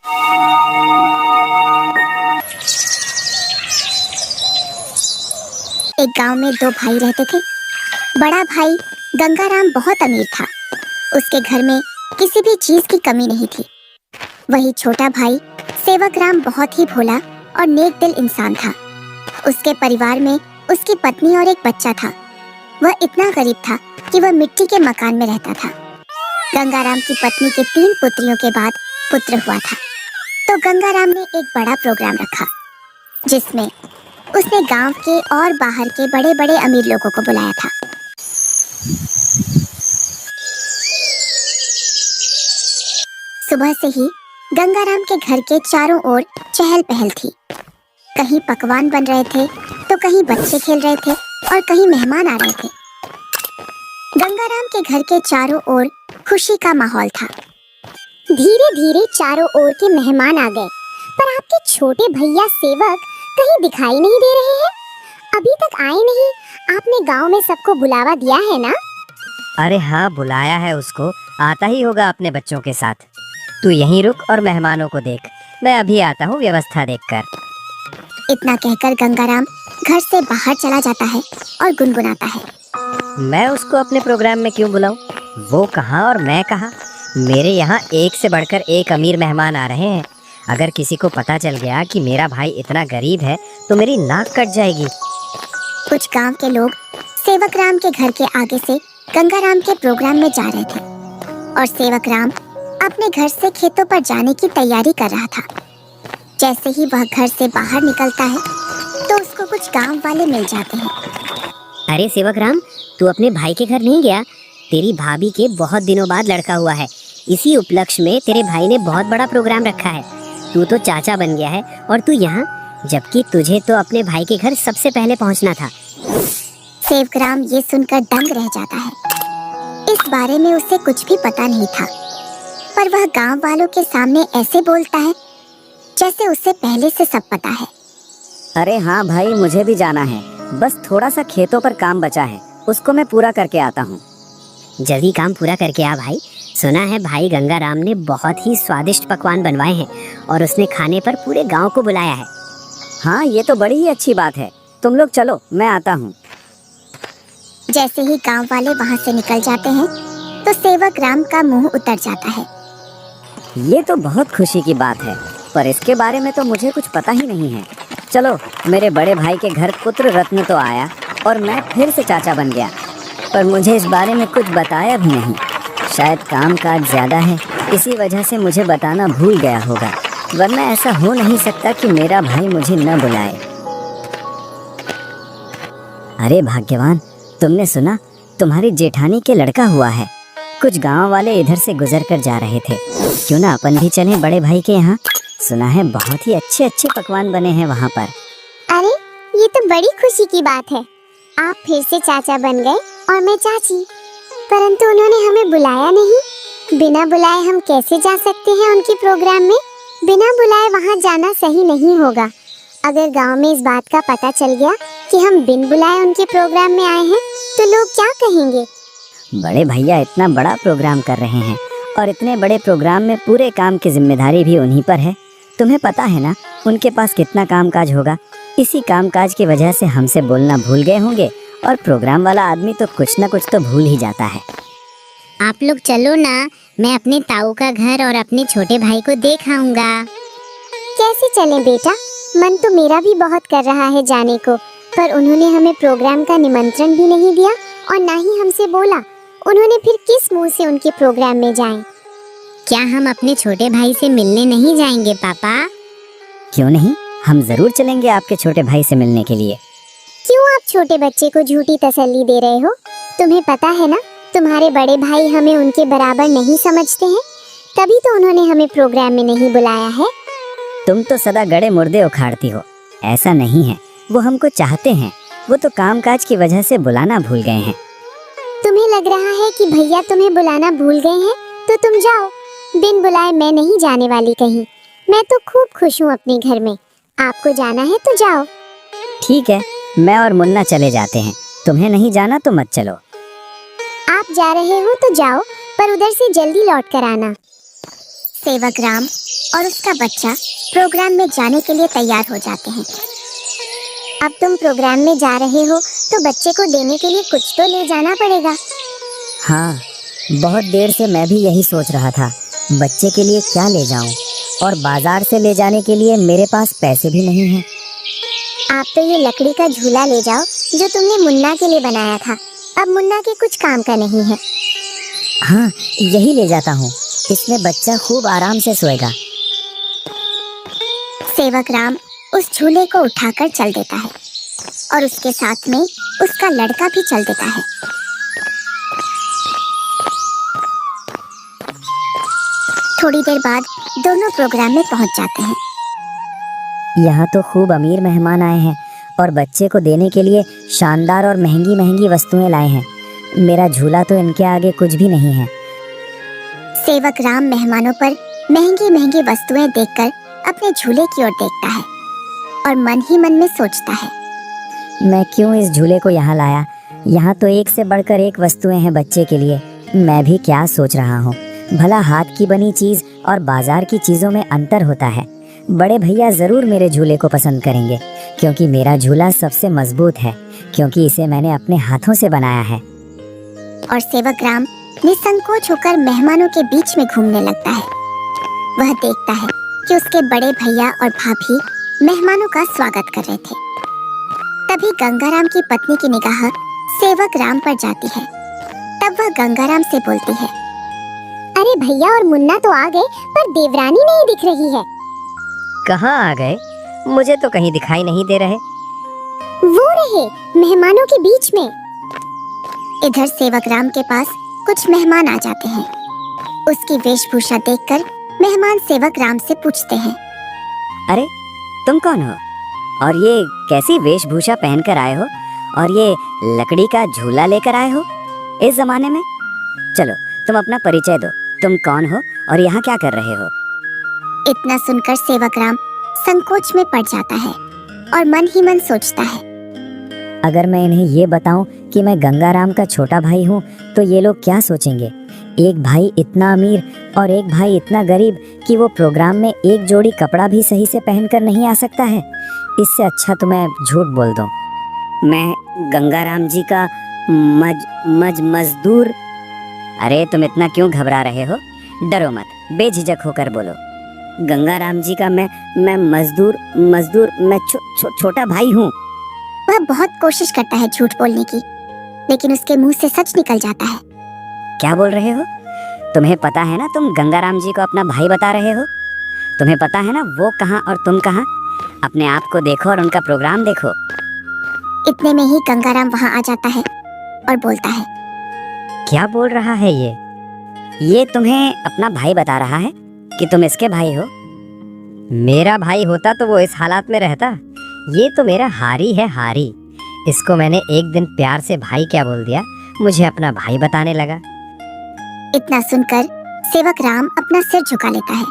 एक गांव में दो भाई रहते थे। बड़ा भाई गंगाराम बहुत अमीर था। उसके घर में किसी भी चीज की कमी नहीं थी। वही छोटा भाई सेवकराम बहुत ही भोला और नेक दिल इंसान था। उसके परिवार में उसकी पत्नी और एक बच्चा था। वह इतना गरीब था कि वह मिट्टी के मकान में रहता था। गंगाराम की पत्नी के 3 पुत्रियों के बाद पुत्र हुआ था, तो गंगाराम ने एक बड़ा प्रोग्राम रखा, जिसमें उसने गांव के और बाहर के बड़े बड़े अमीर लोगों को बुलाया था। सुबह से ही गंगाराम के घर के चारों ओर चहल पहल थी। कहीं पकवान बन रहे थे, तो कहीं बच्चे खेल रहे थे और कहीं मेहमान आ रहे थे। गंगाराम के घर के चारों ओर खुशी का माहौल था। धीरे धीरे चारों ओर के मेहमान आ गए, पर आपके छोटे भैया सेवक कहीं दिखाई नहीं दे रहे हैं। अभी तक आए नहीं। आपने गांव में सबको बुलावा दिया है ना? अरे हाँ, बुलाया है उसको। आता ही होगा अपने बच्चों के साथ। तू यहीं रुक और मेहमानों को देख, मैं अभी आता हूँ व्यवस्था देखकर। इतना कहकर गंगाराम घर से बाहर चला जाता है और गुनगुनाता है, मैं उसको अपने प्रोग्राम में क्यों बुलाऊं? वो कहाँ और मैं कहाँ? मेरे यहाँ एक से बढ़कर एक अमीर मेहमान आ रहे हैं। अगर किसी को पता चल गया कि मेरा भाई इतना गरीब है तो मेरी नाक कट जाएगी। कुछ गांव के लोग सेवकराम के घर के आगे से गंगाराम के प्रोग्राम में जा रहे थे और सेवकराम अपने घर से खेतों पर जाने की तैयारी कर रहा था। जैसे ही वह घर से बाहर निकलता है तो उसको कुछ गांव वाले मिल जाते हैं। अरे सेवकराम, तू अपने भाई के घर नहीं गया? तेरी भाभी के बहुत दिनों बाद लड़का हुआ है। इसी उपलक्ष्य में तेरे भाई ने बहुत बड़ा प्रोग्राम रखा है। तू तो चाचा बन गया है और तू यहाँ, जबकि तुझे तो अपने भाई के घर सबसे पहले पहुँचना था। सेवकराम ये सुनकर दंग रह जाता है। इस बारे में उसे कुछ भी पता नहीं था, पर वह गांव वालों के सामने ऐसे बोलता है जैसे उसे पहले से सब पता है। अरे हाँ भाई, मुझे भी जाना है। बस थोड़ा सा खेतों पर काम बचा है, उसको मैं पूरा करके आता हूँ। जल्दी काम पूरा करके आ भाई। सुना है भाई गंगाराम ने बहुत ही स्वादिष्ट पकवान बनवाए हैं और उसने खाने पर पूरे गांव को बुलाया है। हाँ, ये तो बड़ी ही अच्छी बात है। तुम लोग चलो, मैं आता हूँ। जैसे ही गांव वाले वहाँ से निकल जाते हैं तो सेवकराम का मुंह उतर जाता है। ये तो बहुत खुशी की बात है, पर इसके बारे में तो मुझे कुछ पता ही नहीं है। चलो, मेरे बड़े भाई के घर पुत्र रत्न तो आया और मैं फिर से चाचा बन गया, पर मुझे इस बारे में कुछ बताया भी नहीं। शायद काम काज ज़्यादा है, इसी वजह से मुझे बताना भूल गया होगा, वरना ऐसा हो नहीं सकता कि मेरा भाई मुझे न बुलाए। अरे भाग्यवान, तुमने सुना? तुम्हारी जेठानी के लड़का हुआ है। कुछ गांव वाले इधर से गुजर कर जा रहे थे। क्यों ना अपन भी चलें बड़े भाई के यहाँ? सुना है बहुत ही अच्छे अच्छे पकवान बने हैं वहाँ पर। अरे, ये तो बड़ी खुशी की बात है। आप फिर से चाचा बन गए और मैं चाची, परंतु उन्होंने हमें बुलाया नहीं। बिना बुलाए हम कैसे जा सकते हैं उनके प्रोग्राम में? बिना बुलाए वहाँ जाना सही नहीं होगा। अगर गांव में इस बात का पता चल गया कि हम बिन बुलाए उनके प्रोग्राम में आए हैं तो लोग क्या कहेंगे? बड़े भैया इतना बड़ा प्रोग्राम कर रहे हैं और इतने बड़े प्रोग्राम में पूरे काम की जिम्मेदारी भी उन्हीं पर है। तुम्हें पता है ना उनके पास कितना कामकाज होगा। इसी कामकाज की वजह से हमसे बोलना भूल गए होंगे, और प्रोग्राम वाला आदमी तो कुछ न कुछ तो भूल ही जाता है। आप लोग चलो ना, मैं अपने ताऊ का घर और अपने छोटे भाई को देख आऊंगा। कैसे चले बेटा? मन तो मेरा भी बहुत कर रहा है जाने को, पर उन्होंने हमें प्रोग्राम का निमंत्रण भी नहीं दिया और ना ही हमसे बोला। उन्होंने फिर किस मुंह से उनके प्रोग्राम में जाएं? क्या हम अपने छोटे भाई से मिलने नहीं जाएंगे पापा? क्यों नहीं, हम जरूर चलेंगे आपके छोटे भाई से मिलने के लिए। क्यों आप छोटे बच्चे को झूठी तसल्ली दे रहे हो? तुम्हें पता है ना, तुम्हारे बड़े भाई हमें उनके बराबर नहीं समझते हैं, तभी तो उन्होंने हमें प्रोग्राम में नहीं बुलाया है। तुम तो सदा गड़े मुर्दे उखाड़ती हो। ऐसा नहीं है, वो हमको चाहते हैं, वो तो कामकाज की वजह से बुलाना भूल गए हैं। तुम्हें लग रहा है कि भैया तुम्हें बुलाना भूल गए हैं, तो तुम जाओ। बिन बुलाए मैं नहीं जाने वाली कहीं। मैं तो खूब खुश हूँ अपने घर में। आपको जाना है तो जाओ। ठीक है, मैं और मुन्ना चले जाते हैं। तुम्हें नहीं जाना तो मत चलो। आप जा रहे हो तो जाओ, पर उधर से जल्दी लौट कर आना। सेवकराम और उसका बच्चा प्रोग्राम में जाने के लिए तैयार हो जाते हैं। अब तुम प्रोग्राम में जा रहे हो तो बच्चे को देने के लिए कुछ तो ले जाना पड़ेगा। हाँ, बहुत देर से मैं भी यही सोच रहा था, बच्चे के लिए क्या ले जाऊं, और बाजार से ले जाने के लिए मेरे पास पैसे भी नहीं हैं। आप तो ये लकड़ी का झूला ले जाओ जो तुमने मुन्ना के लिए बनाया था। अब मुन्ना के कुछ काम का नहीं है। हाँ, यही ले जाता हूँ, इसमें बच्चा खूब आराम से सोएगा। सेवक राम उस झूले को उठाकर चल देता है और उसके साथ में उसका लड़का भी चल देता है। थोड़ी देर बाद दोनों प्रोग्राम में पहुंच जाते हैं। यहाँ तो खूब अमीर मेहमान आए हैं और बच्चे को देने के लिए शानदार और महंगी महंगी वस्तुएं लाए हैं। मेरा झूला तो इनके आगे कुछ भी नहीं है। सेवक राम मेहमानों पर महंगी महंगी वस्तुएं देखकर अपने झूले की ओर देखता है और मन ही मन में सोचता है, मैं क्यों इस झूले को यहाँ लाया। यहाँ तो एक से बढ़कर एक वस्तुएं हैं बच्चे के लिए। मैं भी क्या सोच रहा हूँ, भला हाथ की बनी चीज और बाजार की चीजों में अंतर होता है। बड़े भैया जरूर मेरे झूले को पसंद करेंगे, क्योंकि मेरा झूला सबसे मजबूत है, क्योंकि इसे मैंने अपने हाथों से बनाया है। और सेवक राम निसंकोच होकर मेहमानों के बीच में घूमने लगता है। वह देखता है कि उसके बड़े भैया और भाभी मेहमानों का स्वागत कर रहे थे। तभी गंगाराम की पत्नी की निगाह सेवक राम पर जाती है। तब वह गंगाराम से बोलती है, अरे भैया और मुन्ना तो आ गए, पर देवरानी नहीं दिख रही है। कहाँ आ गए? मुझे तो कहीं दिखाई नहीं दे रहे। वो रहे मेहमानों के बीच में। इधर सेवक राम के पास कुछ मेहमान आ जाते हैं। उसकी वेशभूषा देखकर मेहमान सेवक राम से पूछते हैं, अरे तुम कौन हो और ये कैसी वेशभूषा पहनकर आए हो और ये लकड़ी का झूला लेकर आए हो इस जमाने में? चलो तुम अपना परिचय दो, तुम कौन हो और यहाँ क्या कर रहे हो? इतना सुनकर सेवक राम संकोच में पड़ जाता है और मन ही मन सोचता है, अगर मैं इन्हें ये बताऊं कि मैं गंगाराम का छोटा भाई हूँ तो ये लोग क्या सोचेंगे। एक भाई इतना अमीर और एक भाई इतना गरीब कि वो प्रोग्राम में एक जोड़ी कपड़ा भी सही से पहनकर नहीं आ सकता है। इससे अच्छा तो मैं झूठ बोल दूं। मैं गंगाराम जी का मजदूर। अरे तुम इतना क्यों घबरा रहे हो? डरो मत, बेझिझक होकर बोलो। गंगाराम जी का मैं मजदूर मैं छोटा भाई हूँ। वह बहुत कोशिश करता है झूठ बोलने की, लेकिन उसके मुंह से सच निकल जाता है। क्या बोल रहे हो? तुम्हें पता है ना तुम गंगाराम जी को अपना भाई बता रहे हो? तुम्हें पता है ना वो कहाँ और तुम कहाँ? अपने आप को देखो और उनका प्रोग्राम देखो। इतने में ही गंगाराम वहाँ आ जाता है और बोलता है, क्या बोल रहा है ये तुम्हें अपना भाई बता रहा है कि तुम इसके भाई हो? मेरा भाई होता तो वो इस हालात में रहता। ये तो मेरा हारी है, हारी। इसको मैंने एक दिन प्यार से भाई क्या बोल दिया, मुझे अपना भाई बताने लगा। इतना सुनकर सेवक राम अपना सिर झुका लेता है।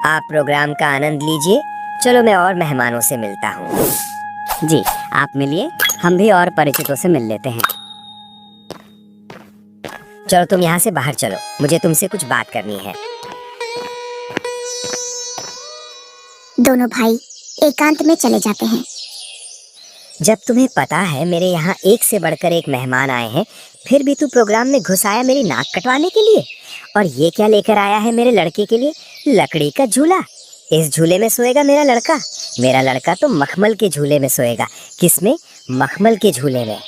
आप प्रोग्राम का आनंद लीजिए, चलो मैं और मेहमानों से मिलता हूँ। जी आप मिलिए, हम भी और परिचितों से मिल लेते हैं। चलो तुम यहाँ से बाहर चलो, मुझे तुमसे कुछ बात करनी है। दोनों भाई एकांत में चले जाते हैं। जब तुम्हें पता है मेरे यहाँ एक से बढ़कर एक मेहमान आए हैं, फिर भी तू प्रोग्राम में घुस आया मेरी नाक कटवाने के लिए। और ये क्या लेकर आया है मेरे लड़के के लिए? लकड़ी का झूला। इस झूले में सोएगा मेरा लड़का। मेरा लड़का तो मखमल के झूले में सोएगा। किसमें? मखमल के झूले में।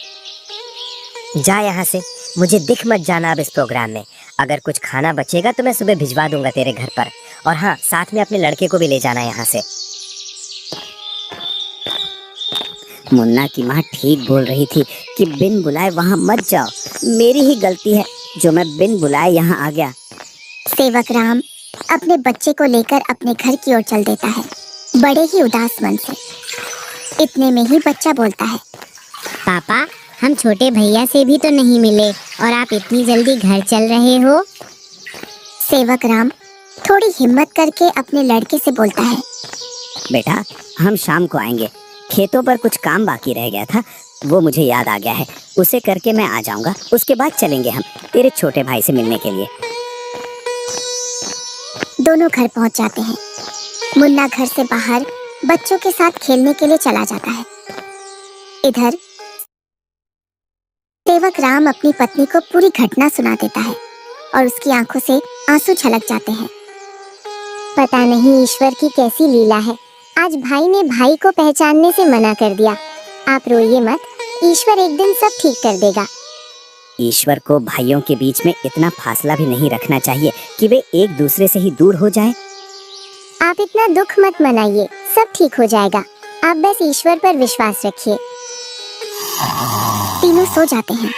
जा यहाँ से, मुझे दिख मत जाना अब इस प्रोग्राम में। अगर कुछ खाना बचेगा तो मैं सुबह भिजवा दूंगा तेरे घर पर। और हाँ, साथ में अपने लड़के को भी ले जाना यहाँ से। मुन्ना की माँ ठीक बोल रही थी कि बिन बुलाए वहाँ मत जाओ। मेरी ही गलती है जो मैं बिन बुलाए यहाँ आ गया। सेवक राम अपने बच्चे को लेकर अपने घर की ओर चल देता है, बड़े ही उदास मन से। इतने में ही बच्चा बोलता है, पापा, हम छोटे भैया से भी तो नहीं मिले और आप इतनी जल्दी घर चल रहे हो। सेवक राम थोड़ी हिम्मत करके अपने लड़के से बोलता है, बेटा हम शाम को आएंगे। खेतों पर कुछ काम बाकी रह गया था, वो मुझे याद आ गया है। उसे करके मैं आ जाऊंगा। उसके बाद चलेंगे हम तेरे छोटे भाई से मिलने के लिए। दोनों घर पहुंच जाते हैं। मुन्ना घर से बाहर बच्चों के साथ खेलने के लिए चला जाता है। इधर सेवक राम अपनी पत्नी को पूरी घटना सुना देता है और उसकी आंखों से आंसू छलक जाते हैं। पता नहीं ईश्वर की कैसी लीला है, आज भाई ने भाई को पहचानने से मना कर दिया। आप रोइए मत, ईश्वर एक दिन सब ठीक कर देगा। ईश्वर को भाइयों के बीच में इतना फासला भी नहीं रखना चाहिए कि वे एक दूसरे से ही दूर हो जाएं। आप इतना दुख मत मनाइए, सब ठीक हो जाएगा। आप बस ईश्वर पर विश्वास रखिए। तीनों सो जाते हैं।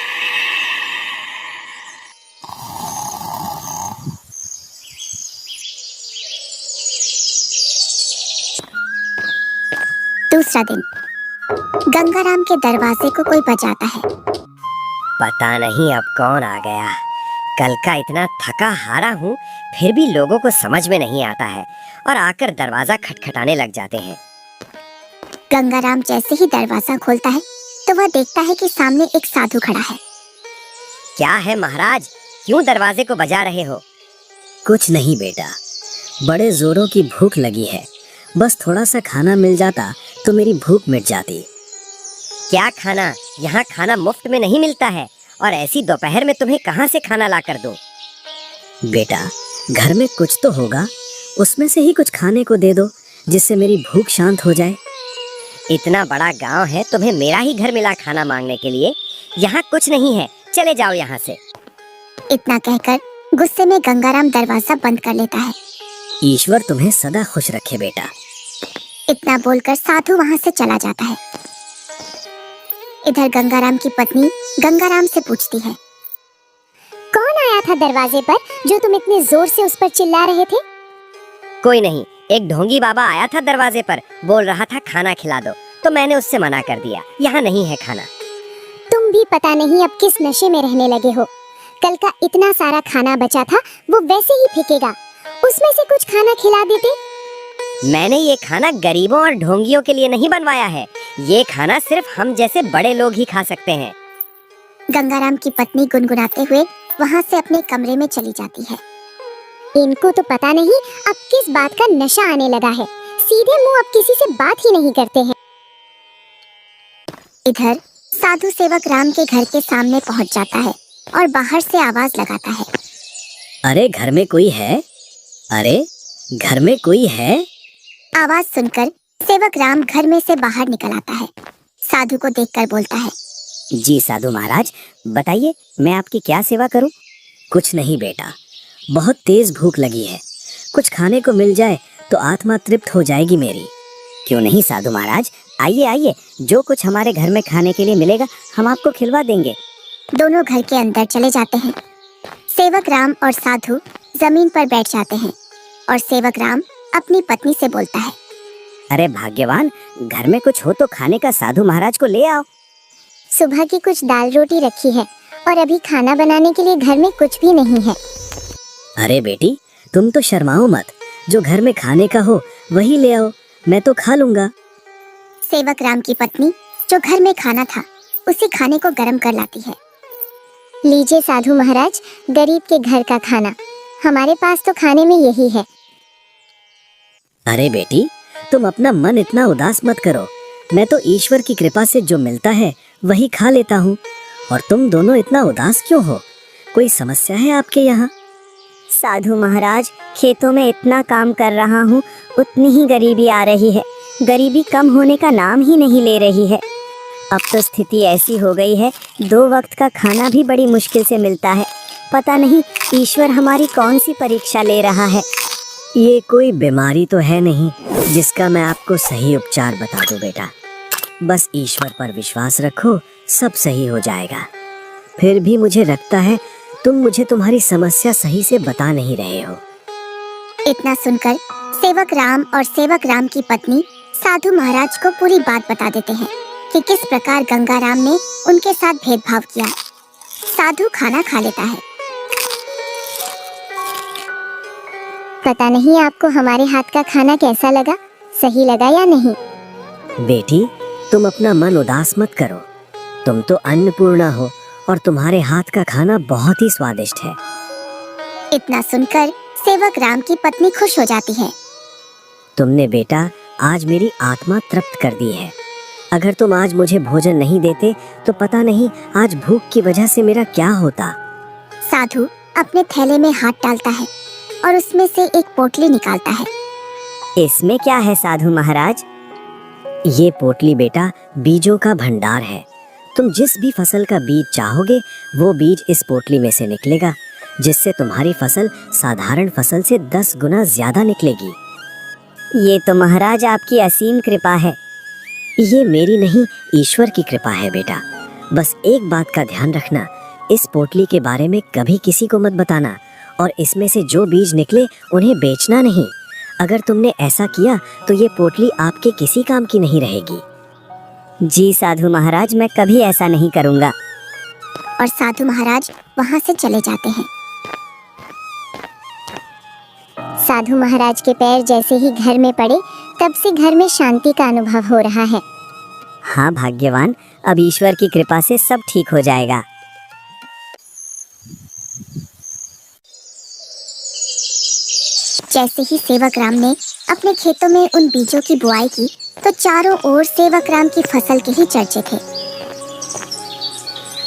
दूसरा दिन गंगाराम के दरवाजे को कोई बजाता है। पता नहीं अब कौन आ गया। कल का इतना थका हारा हूँ, फिर भी लोगों को समझ में नहीं आता है और आकर दरवाजा खटखटाने लग जाते हैं। गंगाराम जैसे ही दरवाजा खोलता है तो वह देखता है कि सामने एक साधु खड़ा है। क्या है महाराज, क्यों दरवाजे को बजा रहे हो? कुछ नहीं बेटा, बड़े जोरों की भूख लगी है। बस थोड़ा सा खाना मिल जाता तो मेरी भूख मिट जाती। क्या खाना? यहाँ खाना मुफ्त में नहीं मिलता है और ऐसी दोपहर में तुम्हें कहाँ से खाना ला कर दो? बेटा, घर में कुछ तो होगा, उसमें से ही कुछ खाने को दे दो जिससे मेरी भूख शांत हो जाए। इतना बड़ा गांव है, तुम्हें मेरा ही घर मिला खाना मांगने के लिए? यहाँ कुछ नहीं है, चले जाओ यहाँ से। इतना कहकर गुस्से में गंगाराम दरवाजा बंद कर लेता है। ईश्वर तुम्हें सदा खुश रखे बेटा। इतना बोलकर साधु वहां से चला जाता है। इधर गंगाराम की पत्नी गंगाराम से पूछती है, कौन आया था दरवाजे पर जो तुम इतने जोर से उस पर चिल्ला रहे थे? कोई नहीं, एक ढोंगी बाबा आया था दरवाजे पर, बोल रहा था खाना खिला दो, तो मैंने उससे मना कर दिया, यहाँ नहीं है खाना। तुम भी पता नहीं अब किस नशे में रहने लगे हो। कल का इतना सारा खाना बचा था, वो वैसे ही फेंकेगा। उसमें से कुछ खाना खिला देते। मैंने ये खाना गरीबों और ढोंगियों के लिए नहीं बनवाया है, ये खाना सिर्फ हम जैसे बड़े लोग ही खा सकते हैं। गंगाराम की पत्नी गुनगुनाते हुए वहां से अपने कमरे में चली जाती है। इनको तो पता नहीं अब किस बात का नशा आने लगा है, सीधे मुंह अब किसी से बात ही नहीं करते हैं। इधर साधु सेवक राम के घर के सामने पहुंच जाता है और बाहर से आवाज लगाता है, अरे घर में कोई है? अरे घर में कोई है? आवाज सुनकर सेवक राम घर में से बाहर निकल आता है। साधु को देखकर बोलता है, जी साधु महाराज, बताइए मैं आपकी क्या सेवा करूं? कुछ नहीं बेटा, बहुत तेज भूख लगी है, कुछ खाने को मिल जाए तो आत्मा तृप्त हो जाएगी मेरी। क्यों नहीं साधु महाराज, आइए आइए, जो कुछ हमारे घर में खाने के लिए मिलेगा हम आपको खिलवा देंगे। दोनों घर के अंदर चले जाते हैं। सेवक राम और साधु जमीन पर बैठ जाते हैं और सेवक राम अपनी पत्नी से बोलता है, अरे भाग्यवान, घर में कुछ हो तो खाने का साधु महाराज को ले आओ। सुबह की कुछ दाल रोटी रखी है और अभी खाना बनाने के लिए घर में कुछ भी नहीं है। अरे बेटी, तुम तो शर्माओ मत, जो घर में खाने का हो वही ले आओ, मैं तो खा लूंगा। सेवक राम की पत्नी जो घर में खाना था उसी खाने को गर्म कर लाती है। लीजिए साधु महाराज, गरीब के घर का खाना, हमारे पास तो खाने में यही है। अरे बेटी, तुम अपना मन इतना उदास मत करो, मैं तो ईश्वर की कृपा से जो मिलता है वही खा लेता हूँ। और तुम दोनों इतना उदास क्यों हो? कोई समस्या है आपके यहाँ? साधु महाराज, खेतों में इतना काम कर रहा हूँ, उतनी ही गरीबी आ रही है। गरीबी कम होने का नाम ही नहीं ले रही है। अब तो स्थिति ऐसी हो गई है, 2 वक्त का खाना भी बड़ी मुश्किल से मिलता है। पता नहीं ईश्वर हमारी कौन सी परीक्षा ले रहा है। ये कोई बीमारी तो है नहीं जिसका मैं आपको सही उपचार बता दूं बेटा। बस ईश्वर पर विश्वास रखो, सब सही हो जाएगा। फिर भी मुझे लगता है तुम मुझे तुम्हारी समस्या सही से बता नहीं रहे हो। इतना सुनकर सेवक राम और सेवक राम की पत्नी साधु महाराज को पूरी बात बता देते हैं कि किस प्रकार गंगाराम ने उनके साथ भेदभाव किया। साधु खाना खा लेता है। पता नहीं आपको हमारे हाथ का खाना कैसा लगा, सही लगा या नहीं? बेटी, तुम अपना मन उदास मत करो, तुम तो अन्नपूर्णा हो और तुम्हारे हाथ का खाना बहुत ही स्वादिष्ट है। इतना सुनकर सेवक राम की पत्नी खुश हो जाती है। तुमने बेटा आज मेरी आत्मा तृप्त कर दी है। अगर तुम आज मुझे भोजन नहीं देते तो पता नहीं आज भूख की वजह से मेरा क्या होता। साधु अपने थैले में हाथ डालता है और उसमें से एक पोटली निकालता है। इसमें क्या है साधु महाराज? ये पोटली बेटा बीजों का भंडार है। तुम जिस भी फसल का बीज चाहोगे वो बीज इस पोटली में से निकलेगा, जिससे तुम्हारी फसल साधारण फसल से 10 गुना ज्यादा निकलेगी। ये तो महाराज आपकी असीम कृपा है। ये मेरी नहीं, ईश्वर की कृपा है बेटा। बस एक बात का ध्यान रखना, इस पोटली के बारे में कभी किसी को मत बताना और इसमें से जो बीज निकले उन्हें बेचना नहीं। अगर तुमने ऐसा किया तो ये पोटली आपके किसी काम की नहीं रहेगी। जी साधु महाराज, मैं कभी ऐसा नहीं करूँगा। और साधु महाराज वहाँ से चले जाते हैं। साधु महाराज के पैर जैसे ही घर में पड़े तब से घर में शांति का अनुभव हो रहा है। हाँ भाग्यवान, अब ईश्वर की कृपा से सब ठीक हो जाएगा। जैसे ही सेवक राम ने अपने खेतों में उन बीजों की बुआई की तो चारों ओर सेवक राम की फसल के ही चर्चे थे।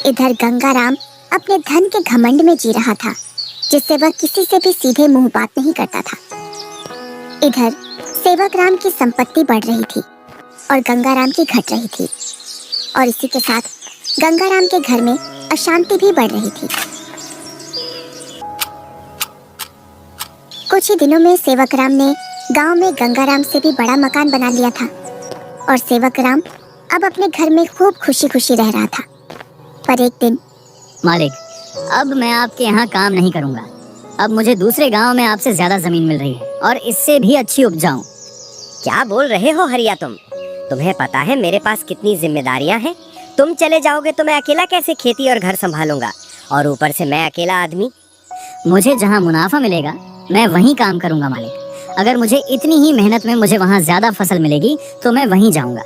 इधर गंगा राम अपने धन के घमंड में जी रहा था, जिससे वह किसी से भी सीधे मुंह बात नहीं करता था। इधर सेवक राम की संपत्ति बढ़ रही थी और गंगा राम की घट रही थी, और इसी के साथ गंगा राम के घर में अशांति भी बढ़ रही थी। कुछ ही दिनों में सेवक राम ने गांव में गंगा राम से भी बड़ा मकान बना लिया था और सेवक राम अब अपने घर में खूब खुशी खुशी रह रहा था। पर एक दिन, मालिक, अब मैं आपके यहाँ काम नहीं करूँगा। अब मुझे दूसरे गांव में आपसे ज्यादा जमीन मिल रही है और इससे भी अच्छी उपजाऊ। क्या बोल रहे हो हरिया तुम? तुम्हें पता है मेरे पास कितनी जिम्मेदारियां हैं? तुम चले जाओगे तो मैं अकेला कैसे खेती और घर संभालूंगा, और ऊपर से मैं अकेला आदमी। मुझे जहाँ मुनाफा मिलेगा मैं वहीं काम करूँगा मालिक। अगर मुझे इतनी ही मेहनत में मुझे वहाँ ज्यादा फसल मिलेगी तो मैं वहीं जाऊँगा।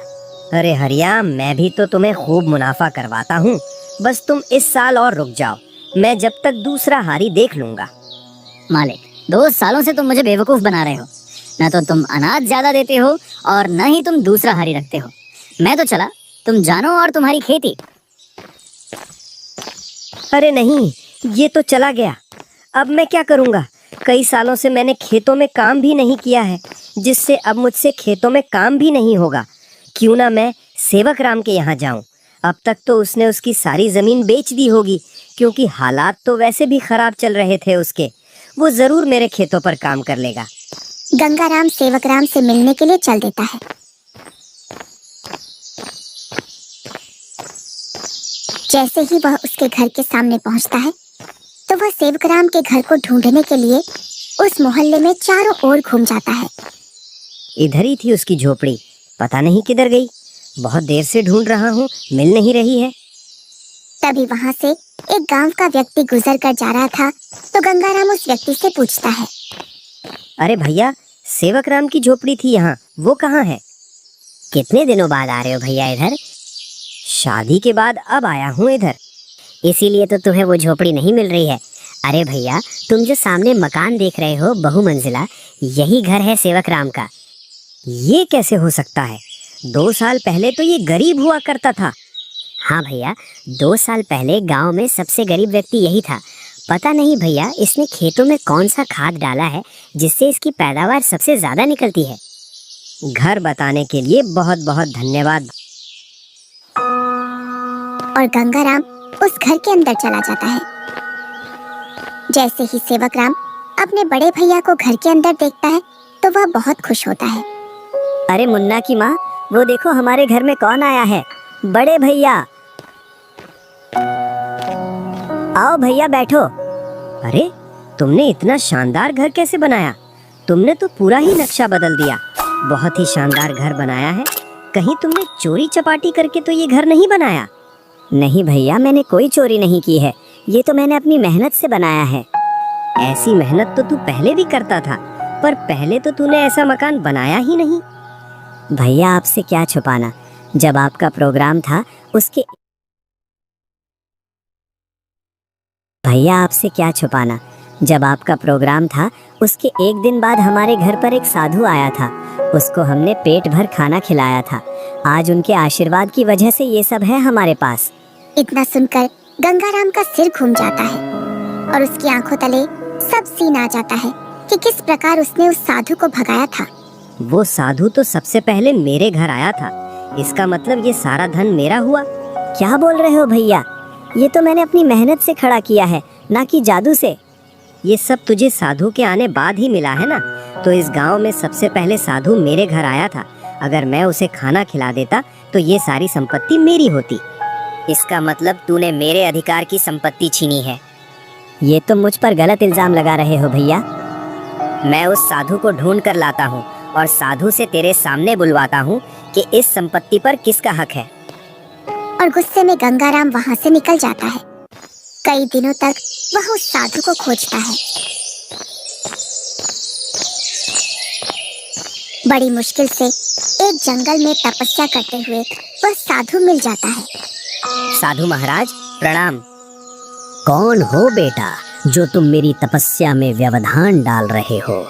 अरे हरिया, मैं भी तो तुम्हें खूब मुनाफा करवाता हूँ। बस तुम इस साल और रुक जाओ, मैं जब तक दूसरा हारी देख लूंगा। मालिक, 2 सालों से तुम मुझे बेवकूफ बना रहे हो। न तो तुम अनाज ज्यादा देते हो और न ही तुम दूसरा हारी रखते हो। मैं तो चला, तुम जानो और तुम्हारी खेती। अरे नहीं, ये तो चला गया। अब मैं क्या करूँगा? कई सालों से मैंने खेतों में काम भी नहीं किया है, जिससे अब मुझसे खेतों में काम भी नहीं होगा। क्यों ना मैं सेवक राम के यहाँ जाऊं। अब तक तो उसने उसकी सारी जमीन बेच दी होगी, क्योंकि हालात तो वैसे भी खराब चल रहे थे उसके। वो जरूर मेरे खेतों पर काम कर लेगा। गंगा राम सेवक राम से मिलने के लिए चल देता है। जैसे ही वह उसके घर के सामने पहुंचता है तो वह सेवक राम के घर को ढूंढने के लिए उस मोहल्ले में चारों ओर घूम जाता है। इधर ही थी उसकी झोपड़ी, पता नहीं किधर गई। बहुत देर से ढूंढ रहा हूँ, मिल नहीं रही है। तभी वहां से एक गांव का व्यक्ति गुजर कर जा रहा था तो गंगा राम उस व्यक्ति से पूछता है, अरे भैया, सेवक राम की झोपड़ी थी यहाँ, वो कहाँ है? कितने दिनों बाद आ रहे हो भैया इधर? शादी के बाद अब आया हूँ इधर। इसीलिए तो तुम्हें वो झोपड़ी नहीं मिल रही है। अरे भैया, तुम जो सामने मकान देख रहे हो बहुमंजिला, यही घर है सेवक राम का। ये कैसे हो सकता है? 2 साल पहले तो ये गरीब हुआ करता था। हाँ भैया, 2 साल पहले गांव में सबसे गरीब व्यक्ति यही था। पता नहीं भैया, इसने खेतों में कौन सा खाद डाला है जिससे इसकी पैदावार सबसे ज्यादा निकलती है। घर बताने के लिए बहुत बहुत धन्यवाद। और गंगा राम उस घर के अंदर चला जाता है। जैसे ही सेवक राम अपने बड़े भैया को घर के अंदर देखता है तो वह बहुत खुश होता है। अरे मुन्ना की माँ, वो देखो हमारे घर में कौन आया है। बड़े भैया, आओ भैया बैठो। अरे, तुमने इतना शानदार घर कैसे बनाया? तुमने तो पूरा ही नक्शा बदल दिया। बहुत ही शानदार घर बनाया है। कहीं तुमने चोरी चपाटी करके तो ये घर नहीं बनाया? नहीं भैया, मैंने कोई चोरी नहीं की है। ये तो मैंने अपनी मेहनत से बनाया है। ऐसी मेहनत तो तू पहले भी करता था, पर पहले तो तूने ऐसा मकान बनाया ही नहीं। भैया, आपसे क्या छुपाना, जब आपका प्रोग्राम था उसके भैया आपसे क्या छुपाना, जब आपका प्रोग्राम था उसके एक दिन बाद हमारे घर पर एक साधु आया था। उसको हमने पेट भर खाना खिलाया था। आज उनके आशीर्वाद की वजह से ये सब है हमारे पास। इतना सुनकर गंगाराम का सिर घूम जाता है और उसकी आंखों तले सब सीन आ जाता है कि किस प्रकार उसने उस साधु को भगाया था। वो साधु तो सबसे पहले मेरे घर आया था, इसका मतलब ये सारा धन मेरा हुआ। क्या बोल रहे हो भैया? ये तो मैंने अपनी मेहनत से खड़ा किया है, ना कि जादू से। ये सब तुझे साधु के आने बाद ही मिला है ना, तो इस गांव में सबसे पहले साधु मेरे घर आया था। अगर मैं उसे खाना खिला देता तो ये सारी संपत्ति मेरी होती। इसका मतलब तूने मेरे अधिकार की संपत्ति छीनी है। ये तो मुझ पर गलत इल्जाम लगा रहे हो भैया। मैं उस साधु को ढूंढ कर लाता हूँ और साधु से तेरे सामने बुलवाता हूँ कि इस संपत्ति पर किसका हक है। और गुस्से में गंगाराम वहाँ से निकल जाता है। कई दिनों तक वह उस साधु को खोजता है। बड़ी मुश्किल से एक जंगल में तपस्या करते हुए वह साधु मिल जाता है। साधु महाराज प्रणाम। कौन हो बेटा जो तुम मेरी तपस्या में व्यवधान डाल रहे हो?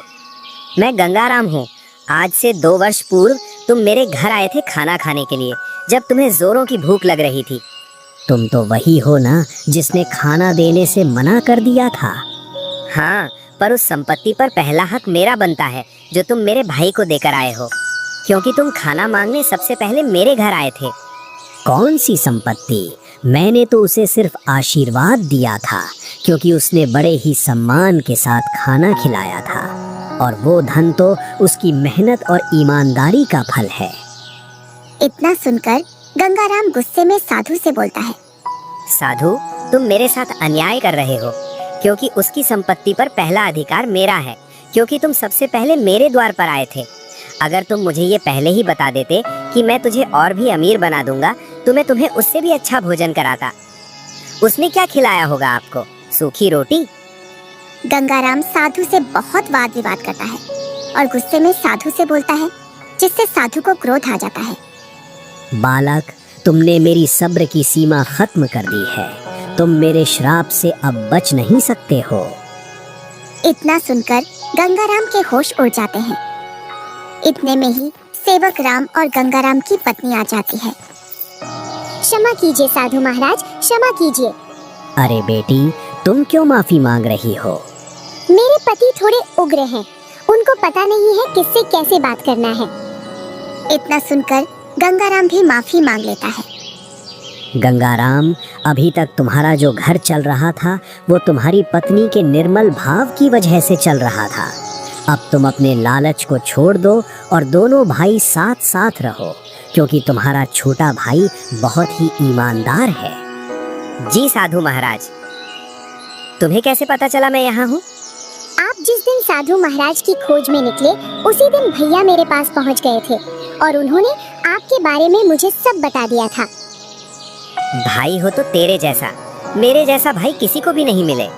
मैं गंगाराम हूँ। आज से 2 वर्ष पूर्व तुम मेरे घर आए थे खाना खाने के लिए, जब तुम्हें जोरों की भूख लग रही थी। तुम तो वही हो ना जिसने खाना देने से मना कर दिया था। हाँ, पर उस संपत्ति पर पहला हक मेरा बनता है जो तुम मेरे भाई को देकर आए हो, क्योंकि तुम खाना मांगने सबसे पहले मेरे घर आए थे। कौन सी संपत्ति? मैंने तो उसे सिर्फ आशीर्वाद दिया था, क्योंकि उसने बड़े ही सम्मान के साथ खाना खिलाया था, और वो धन तो उसकी मेहनत और ईमानदारी का फल है। इतना सुनकर गंगाराम गुस्से में साधु से बोलता है। साधु, तुम मेरे साथ अन्याय कर रहे हो, क्योंकि उसकी संपत्ति पर पहला अधिकार मेरा है, क्योंकि तुम सबसे पहले मेरे द्वार पर आए थे। अगर तुम मुझे ये पहले ही बता देते कि मैं तुझे और भी अमीर बना दूंगा तो मैं तुम्हें उससे भी अच्छा भोजन कराता। उसने क्या खिलाया होगा आपको? सूखी रोटी? गंगाराम साधु से बहुत वाद विवाद करता है और गुस्से में साधु से बोलता है, जिससे साधु को क्रोध आ जाता है। बालक, तुमने मेरी सब्र की सीमा खत्म कर दी है। तुम मेरे श्राप से अब बच नहीं सकते हो। इतना सुनकर गंगाराम के होश उड़ जाते हैं। इतने में ही सेवक राम और गंगाराम की पत्नी आ जाती है। क्षमा कीजिए साधु महाराज, क्षमा कीजिए। अरे बेटी, तुम क्यों माफी मांग रही हो? मेरे पति थोड़े उग्र हैं, उनको पता नहीं है किससे कैसे बात करना है। इतना सुनकर गंगाराम भी माफी मांग लेता है। गंगाराम, अभी तक तुम्हारा जो घर चल रहा था वो तुम्हारी पत्नी के निर्मल भाव की वजह से चल रहा था। अब तुम अपने लालच को छोड़ दो और दोनों भाई साथ साथ रहो, क्योंकि तुम्हारा छोटा भाई बहुत ही ईमानदार है। जी साधु महाराज। तुम्हें कैसे पता चला मैं यहाँ हूँ? आप जिस दिन साधु महाराज की खोज में निकले उसी दिन भैया मेरे पास पहुँच गए थे और उन्होंने आपके बारे में मुझे सब बता दिया था। भाई हो तो तेरे जैसा, मेरे जैसा भाई किसी को भी नहीं मिले।